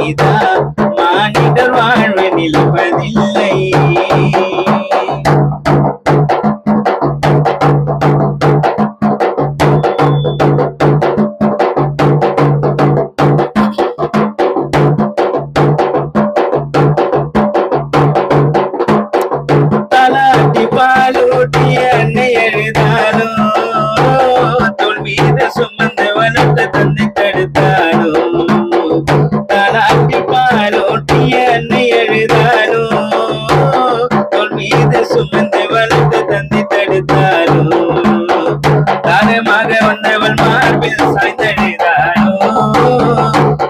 மனிதா மானிடர் வாழ்வு நிற்பதில்லை. தலாட்டி பாலூட்டிய அன்னை எழுதானோ, தோல் மீது சுமந்து வளர்த்த தந்தை தடுத்தானோ. தலாட்டி பாலூட்டிய அன்னை எழுதானோ, தோல் மீது சுமந்து வளர்த்த தந்தை தடுத்தானோ. தாரமாக வந்தவள் மார்பில் சாய்ந்தழுதானோ,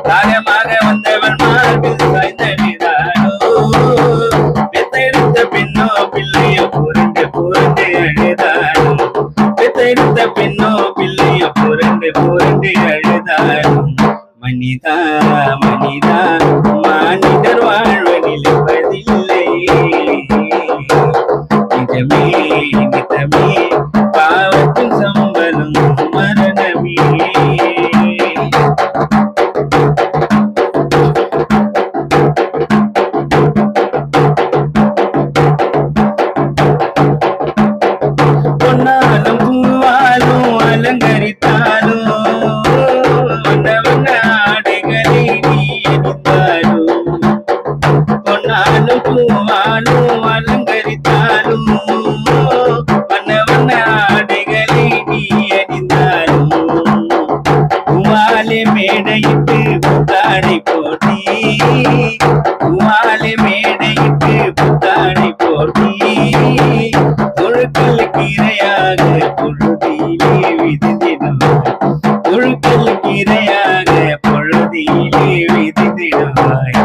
தாரமாக வந்தவள் மார்பில் சாய்ந்தழுதானோ. பெத்தெடுத்த பெண்ணோ பிள்ளையோ புரண்டு புரண்டு அழுதானோ, பெத்தெடுத்த பெண்ணோ பிள்ளையோ புரண்டு புரண்டு அழுதானோ. மனிதா மனிதா மானிடர் வாழ்வு நிலைப்பதில்லை. நிஜமே நிஜமே பாவத்தின் சம்பளம் மரணமே. பொன்னாலும் பூவாலும் அலங்கரித்தாலும் வண்ண வண்ண ஆடைகளை நீ அணிந்தாலும். பொன்னாலும் பூவாலும் அலங்கரித்தாலும் வண்ண வண்ண ஆடைகளை நீ அணிந்தாலும். பூவாலே மேடையிட்டு புத்தாடை போட்டி, பூவாலே மேடையிட்டு புத்தாடை போட்டி. ஒழுக்கலுக்கு இரையாக பொழுதிலே விதித்திடுவாய், ஒழுக்கலுக்கு இரையாக பொழுதிலே விதித்திடுவாய்.